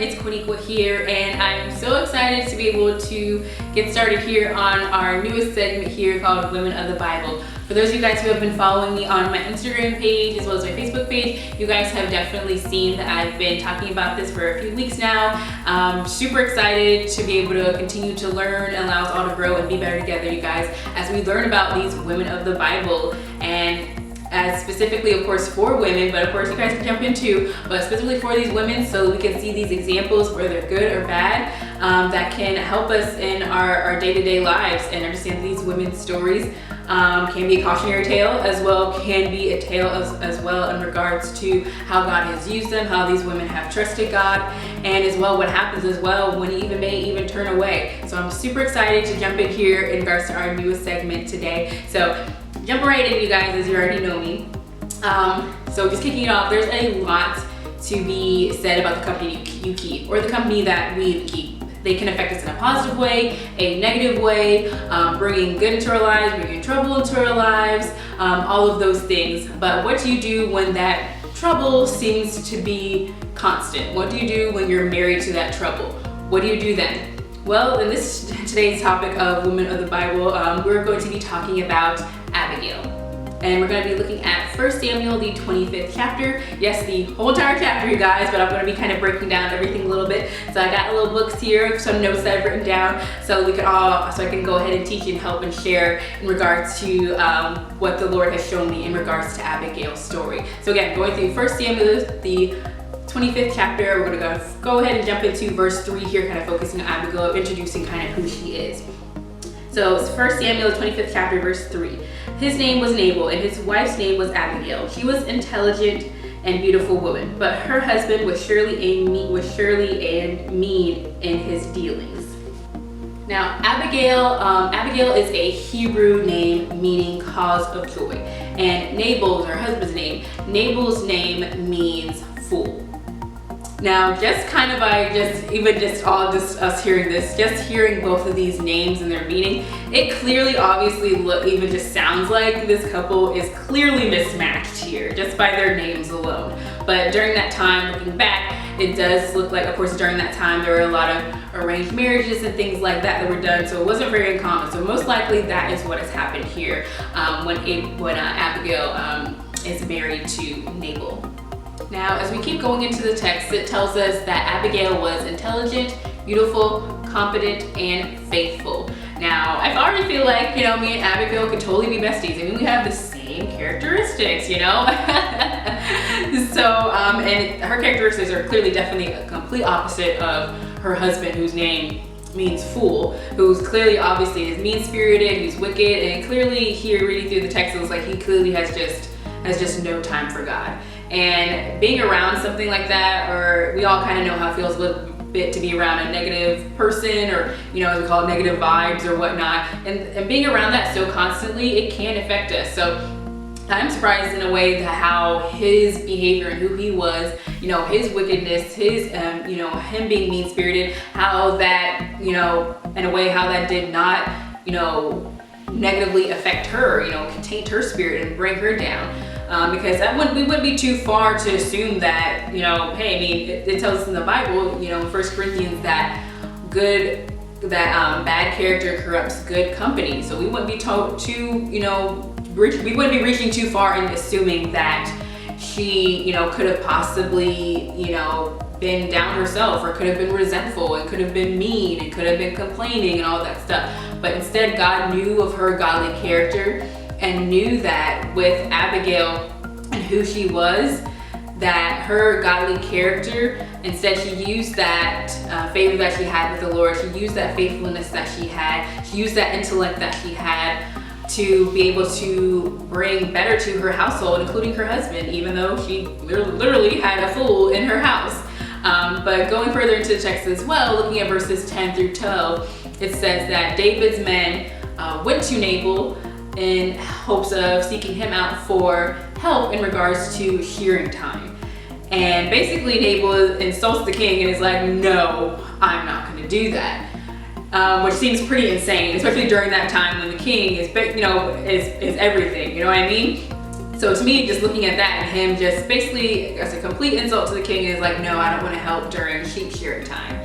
it's Quiniqua here, and I'm so excited to be able to get started here on our newest segment here called Women of the Bible. For those of you guys who have been following me on my Instagram page as well as my Facebook page, you guys have definitely seen that I've been talking about this for a few weeks now. Super excited to be able to continue to learn and allow us all to grow and be better together, you guys, as we learn about these women of the Bible. And as specifically, of course, for women, but of course you guys can jump in too, but specifically for these women, so we can see these examples, whether they're good or bad, that can help us in our day-to-day lives and understand these women's stories. Can be a cautionary tale as well, can be a tale as well in regards to how God has used them, how these women have trusted God, and as well what happens as well when he may even turn away. So I'm super excited to jump in here in regards to our newest segment today. So jump right in, you guys, as you already know me. So just kicking it off, there's a lot to be said about the company you keep, or the company that we keep. They can affect us in a positive way, a negative way, bringing good into our lives, bringing trouble into our lives, all of those things. But what do you do when that trouble seems to be constant? What do you do when you're married to that trouble? What do you do then? Well, in today's topic of Women of the Bible, we're going to be talking about Abigail. And we're going to be looking at 1 Samuel, the 25th chapter. Yes, the whole entire chapter, you guys, but I'm going to be kind of breaking down everything a little bit. So I got little books here, some notes that I've written down, so I can go ahead and teach and help and share in regards to what the Lord has shown me in regards to Abigail's story. So again, going through 1 Samuel, the 25th chapter, we're going to go ahead and jump into verse 3 here, kind of focusing on Abigail, introducing kind of who she is. So it's 1 Samuel, 25th chapter, verse 3. His name was Nabal, and his wife's name was Abigail. She was intelligent and beautiful woman, but her husband was surely and mean in his dealings. Now, Abigail is a Hebrew name meaning cause of joy, and Nabal's, her husband's name, Nabal's name means fool. Now, just kind of by us hearing this, just hearing both of these names and their meaning, it clearly, obviously, even just sounds like this couple is clearly mismatched here, just by their names alone. But during that time, looking back, it does look like, of course, during that time, there were a lot of arranged marriages and things like that were done, so it wasn't very uncommon. So most likely, that is what has happened here when Abigail is married to Nabal. Now, as we keep going into the text, it tells us that Abigail was intelligent, beautiful, competent, and faithful. Now, I already feel like, me and Abigail could totally be besties. I mean, we have the same characteristics, So, and her characteristics are clearly definitely a complete opposite of her husband, whose name means fool, who's clearly, obviously, is mean-spirited, he's wicked, and clearly here, reading through the text, it looks like he clearly has just no time for God. And being around something like that, or we all kind of know how it feels a little bit to be around a negative person, or as we call it, negative vibes or whatnot, and being around that so constantly, it can affect us. So I'm surprised in a way that how his behavior and who he was, his wickedness, his him being mean-spirited, how that, in a way how that did not, negatively affect her, taint her spirit and bring her down. Because we wouldn't be too far to assume that, hey, I mean, it tells us in the Bible, in 1 Corinthians that bad character corrupts good company. So we wouldn't be we wouldn't be reaching too far in assuming that she, could have possibly, been down herself, or could have been resentful, and could have been mean, and could have been complaining and all that stuff. But instead, God knew of her godly character, and knew that with Abigail and who she was, that her godly character, instead she used that favor that she had with the Lord, she used that faithfulness that she had, she used that intellect that she had to be able to bring better to her household, including her husband, even though she literally had a fool in her house. But going further into the text as well, looking at verses 10 through 12, it says that David's men went to Nabal in hopes of seeking him out for help in regards to shearing time. And basically Nabal insults the king and is like, no, I'm not going to do that. Which seems pretty insane, especially during that time when the king is everything, you know what I mean? So to me, just looking at that and him just basically as a complete insult to the king is like, no, I don't want to help during sheep shearing time.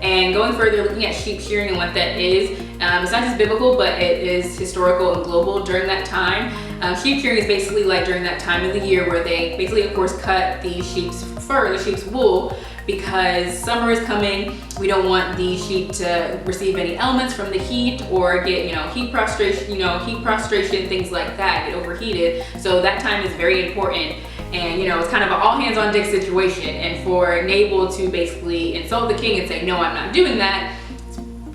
And going further, looking at sheep shearing and what that is, it's not just biblical, but it is historical and global during that time. Sheep shearing is basically like during that time of the year where they basically, of course, cut the sheep's fur, the sheep's wool, because summer is coming. We don't want the sheep to receive any ailments from the heat or get, heat prostration, things like that, get overheated. So that time is very important. And it's kind of an all hands on deck situation. And for Nabal to basically insult the king and say, no, I'm not doing that,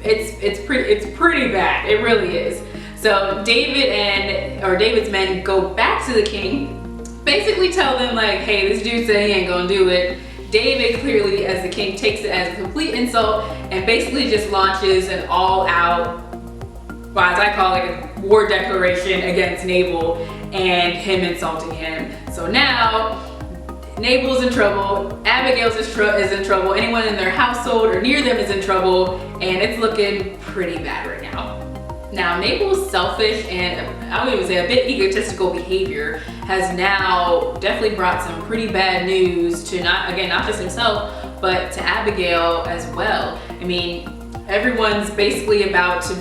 it's pretty bad. It really is. So David's men go back to the king, basically tell them like, hey, this dude said he ain't gonna do it. David clearly, as the king, takes it as a complete insult and basically just launches an all-out, as I call it, a war declaration against Nabal and him insulting him. So now Nabal's in trouble, Abigail's is in trouble, anyone in their household or near them is in trouble, and it's looking pretty bad right now. Now, Nabal's selfish and I would even say a bit egotistical behavior has now definitely brought some pretty bad news to not just himself, but to Abigail as well. I mean, everyone's basically about to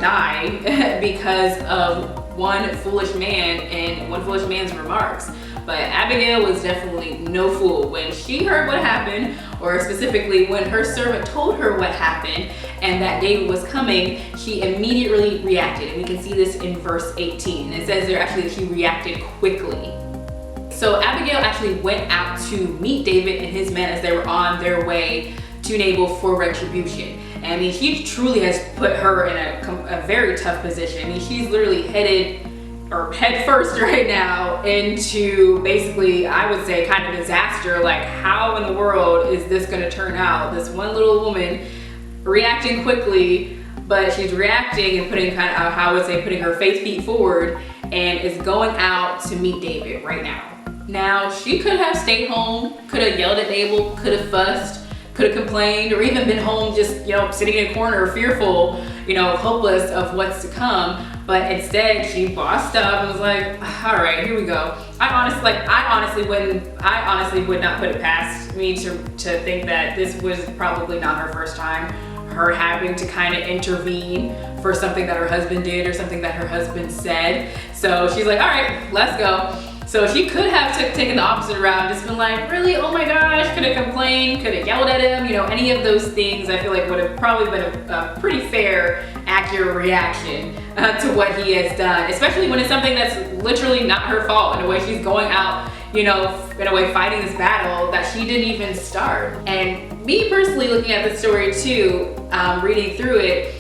die because of one foolish man and one foolish man's remarks. But Abigail was definitely no fool. When she heard what happened, or specifically when her servant told her what happened and that David was coming, she immediately reacted. And we can see this in verse 18. It says there actually that she reacted quickly. So Abigail actually went out to meet David and his men as they were on their way to Nabal for retribution. And I mean, he truly has put her in a very tough position. I mean, she's literally head first right now into basically, I would say, kind of disaster. Like, how in the world is this going to turn out? This one little woman reacting quickly, but she's reacting and putting putting her feet forward and is going out to meet David right now. Now, she could have stayed home, could have yelled at Nabal, could have fussed, could have complained, or even been home just, sitting in a corner fearful, hopeless of what's to come. But instead, she bossed up and was like, all right, here we go. I honestly would not put it past me to think that this was probably not her first time, her having to kind of intervene for something that her husband did or something that her husband said. So she's like, all right, let's go. So she could have taken the opposite route, just been like, really, oh my gosh, could have complained, could have yelled at him, any of those things I feel like would have probably been a pretty fair, accurate reaction to what he has done, especially when it's something that's literally not her fault. In a way, she's going out, in a way fighting this battle that she didn't even start. And me personally looking at the story too, reading through it,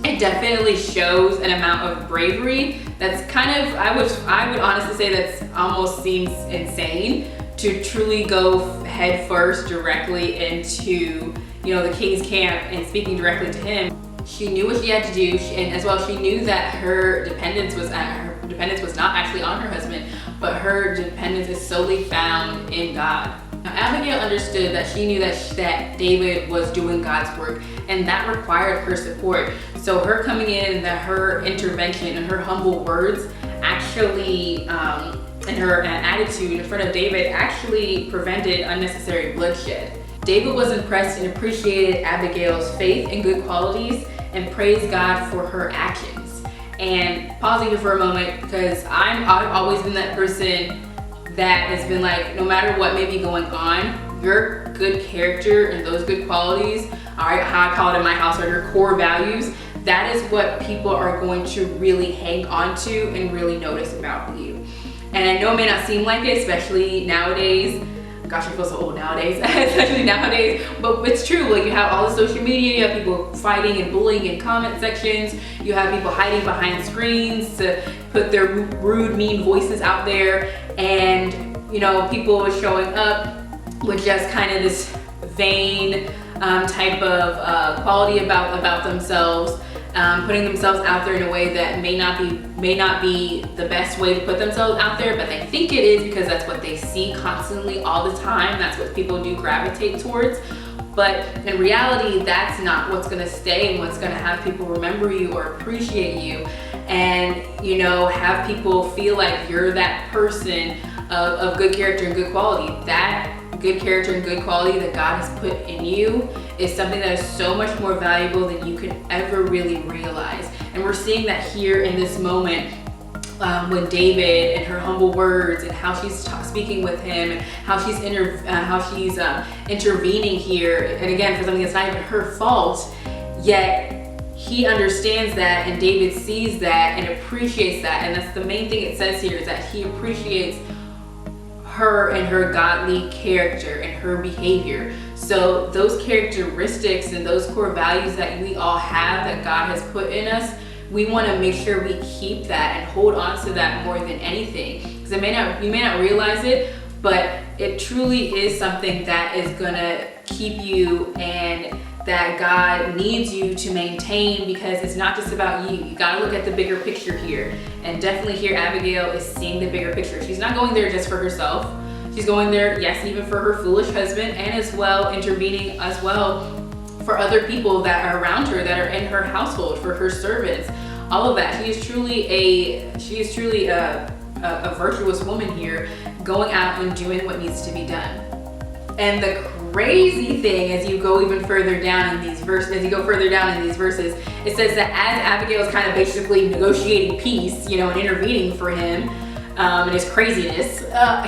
it definitely shows an amount of bravery that's kind of, I would honestly say that's almost seems insane to truly go head first directly into, the king's camp and speaking directly to him. She knew what she had to do, and as well, she knew that her dependence was not actually on her husband, but her dependence is solely found in God. Now, Abigail understood that she knew that David was doing God's work, and that required her support. So her coming in, that her intervention and her humble words actually, and her attitude in front of David actually prevented unnecessary bloodshed. David was impressed and appreciated Abigail's faith and good qualities and praised God for her actions. And pausing here for a moment, because I've always been that person that has been like, no matter what may be going on, your good character and those good qualities, how I call it in my house, are your core values. That is what people are going to really hang on to and really notice about you. And I know it may not seem like it, especially nowadays. Gosh, I feel so old nowadays, especially nowadays, but it's true. Like, you have all the social media, you have people fighting and bullying in comment sections, you have people hiding behind screens to put their rude, mean voices out there, and people showing up with just kind of this vain type of quality about themselves, putting themselves out there in a way that may not be the best way to put themselves out there, but they think it is because that's what they see constantly all the time. That's what people do gravitate towards. But in reality, that's not what's gonna stay and what's gonna have people remember you or appreciate you. and, you know, have people feel like you're that person of good character and good quality. That good character and good quality that God has put in you is something that is so much more valuable than you could ever really realize. And we're seeing that here in this moment, when David and her humble words and how she's speaking with him and how she's intervening here, and again for something that's not even her fault, yet he understands that, and David sees that and appreciates that. And that's the main thing it says here, is that he appreciates her and her godly character and her behavior. So those characteristics and those core values that we all have, that God has put in us, we want to make sure we keep that and hold on to that more than anything. Because you may not realize it, but it truly is something that is gonna keep you, and that God needs you to maintain, because it's not just about you. You gotta look at the bigger picture here. And definitely here Abigail is seeing the bigger picture. She's not going there just for herself. She's going there, yes, even for her foolish husband, and as well intervening as well for other people that are around her, that are in her household, for her servants, all of that. She is truly a virtuous woman here, going out and doing what needs to be done. And the crazy thing, as you go even further down in these verses, it says that as Abigail is kind of basically negotiating peace, you know, and intervening for him and his craziness,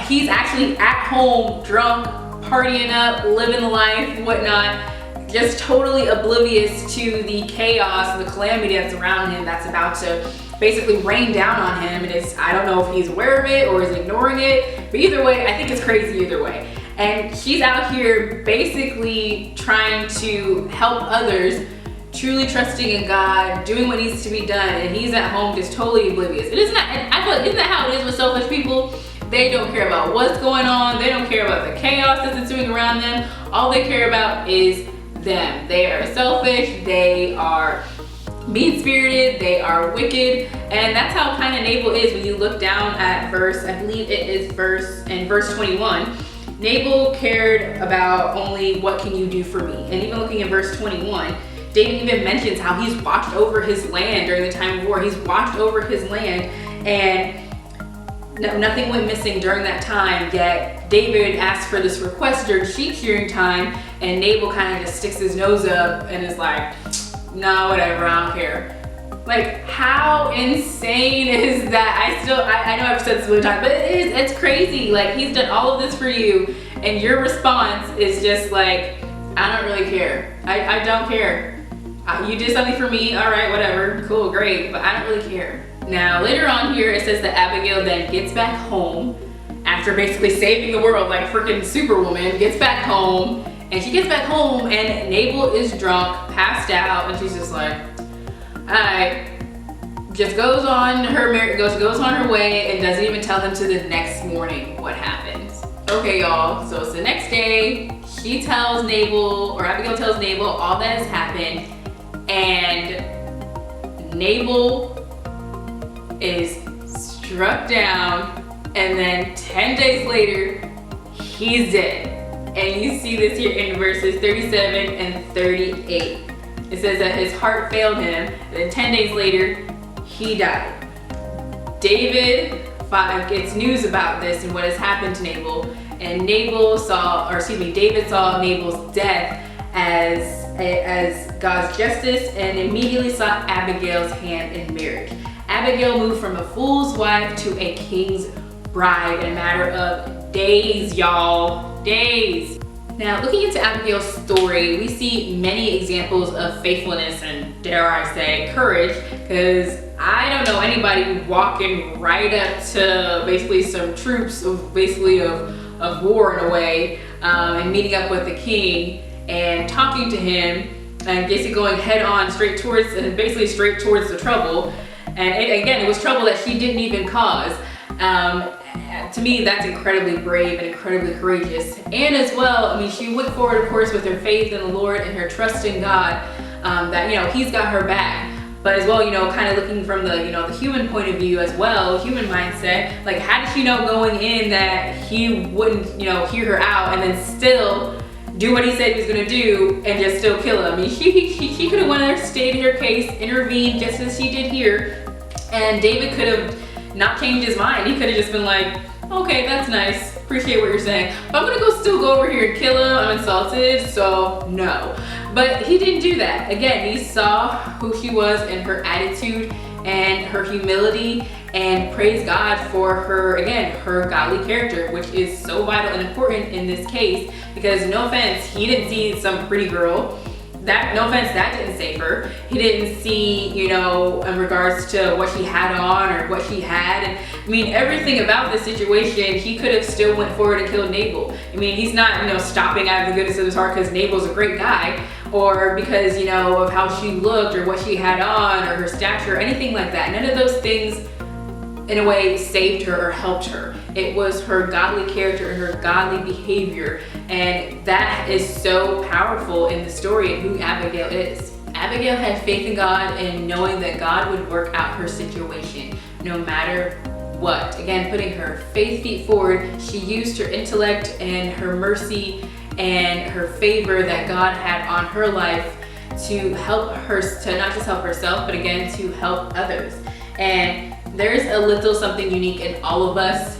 he's actually at home, drunk, partying up, living the life, whatnot, just totally oblivious to the chaos and the calamity that's around him, that's about to basically rain down on him. And I don't know if he's aware of it or is ignoring it, but either way, I think it's crazy either way. And she's out here basically trying to help others, truly trusting in God, doing what needs to be done, and he's at home just totally oblivious. And I feel like, isn't that how it is with selfish people? They don't care about what's going on. They don't care about the chaos that's ensuing around them. All they care about is them. They are selfish. They are mean-spirited. They are wicked. And that's how kind of Nabal is when you look down at I believe it is verse 21. Nabal cared about only what can you do for me. And even looking at verse 21, David even mentions how he's watched over his land during the time of war. He's watched over his land, and nothing went missing during that time. Yet David asked for this request during sheep shearing time, and Nabal kind of just sticks his nose up and is like, no, whatever, I don't care. Like, how insane is that? I know I've said this a million times, but it's crazy. Like, he's done all of this for you, and your response is just like, I don't really care. I don't care. You did something for me, all right, whatever, cool, great, but I don't really care. Now, later on here, it says that Abigail then gets back home after basically saving the world like a freaking superwoman, gets back home, and she gets back home, and Nabal is drunk, passed out, and she's just like, alright, just goes on her way and doesn't even tell him to the next morning what happens. Okay, y'all, so it's the next day. She tells Nabal, or Abigail tells Nabal all that has happened, and Nabal is struck down, and then 10 days later, he's dead. And you see this here in verses 37 and 38. It says that his heart failed him, and then 10 days later, he died. David gets news about this and what has happened to Nabal, and David saw Nabal's death as God's justice, and immediately sought Abigail's hand in marriage. Abigail moved from a fool's wife to a king's bride in a matter of days, y'all, days. Now, looking into Abigail's story, we see many examples of faithfulness and, dare I say, courage, because I don't know anybody walking right up to basically some troops of war in a way, and meeting up with the king and talking to him and basically going head on straight towards the trouble. And again, it was trouble that she didn't even cause. To me, that's incredibly brave and incredibly courageous. And as well, I mean, she went forward, of course, with her faith in the Lord and her trust in God, that, you know, he's got her back. But as well, you know, kind of looking from the, you know, the human point of view as well, human mindset, like, how did she know going in that he wouldn't, you know, hear her out and then still do what he said he was gonna do and just still kill him? I mean, she could have went there, stated her case, intervened just as she did here, And David could have not changed his mind. He could have just been like, okay, that's nice, appreciate what you're saying, but I'm gonna still go over here and kill him, I'm insulted, so no. But he didn't do that. Again, he saw who she was and her attitude and her humility, and praise God for her, again, her godly character, which is so vital and important in this case, because no offense, he didn't see some pretty girl. No offense, that didn't save her. He didn't see, you know, in regards to what she had on or what she had. And I mean, everything about the situation, he could have still went forward and killed Nabal. I mean, he's not, you know, stopping out of the goodness of his heart because Nabal's a great guy, or because, you know, of how she looked or what she had on or her stature or anything like that. None of those things in a way saved her or helped her. It was her godly character and her godly behavior, and that is so powerful in the story of who Abigail is. Abigail had faith in God and knowing that God would work out her situation no matter what. Again, putting her faith feet forward, she used her intellect and her mercy and her favor that God had on her life to help her, to not just help herself, but again, to help others. And there's a little something unique in all of us,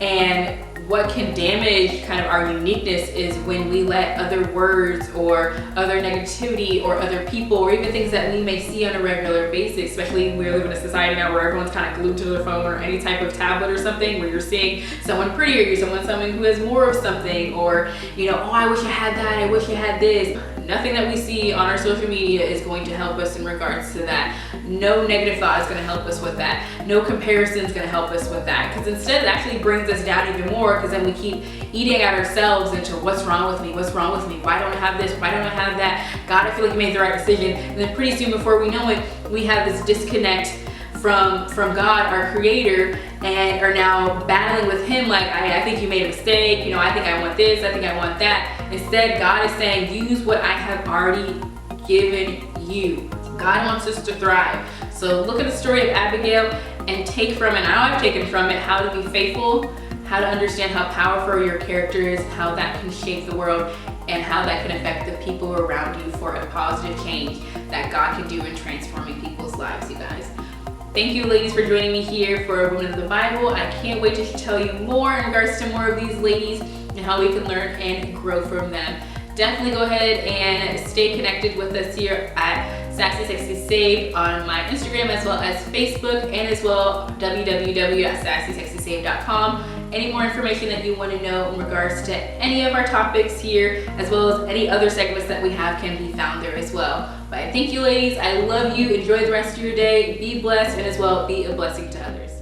and what can damage kind of our uniqueness is when we let other words or other negativity or other people or even things that we may see on a regular basis, especially we're living in a society now where everyone's kind of glued to their phone or any type of tablet or something, where you're seeing someone prettier, you're someone who has more of something, or, you know, oh, I wish I had that, I wish I had this. Nothing that we see on our social media is going to help us in regards to that. No negative thought is going to help us with that. No comparison is going to help us with that, because instead it actually brings us down even more, because then we keep eating at ourselves into what's wrong with me, what's wrong with me, why don't I have this, why don't I have that, God, I feel like you made the right decision. And then pretty soon before we know it, we have this disconnect from God, our creator, and are now battling with him like, I think you made a mistake, you know, I think I want this, I think I want that. Instead, God is saying, use what I have already given you. God wants us to thrive. So look at the story of Abigail and take from it, now I've taken from it, how to be faithful, how to understand how powerful your character is, how that can shape the world, and how that can affect the people around you for a positive change that God can do in transforming people's lives, you guys. Thank you, ladies, for joining me here for Women of the Bible. I can't wait to tell you more in regards to more of these ladies and how we can learn and grow from them. Definitely go ahead and stay connected with us here at Sassy Sexy Saved on my Instagram, as well as Facebook, and as well www.sassysexysaved.com. Any more information that you want to know in regards to any of our topics here, as well as any other segments that we have, can be found there as well. But I thank you, ladies. I love you. Enjoy the rest of your day. Be blessed, and as well be a blessing to others.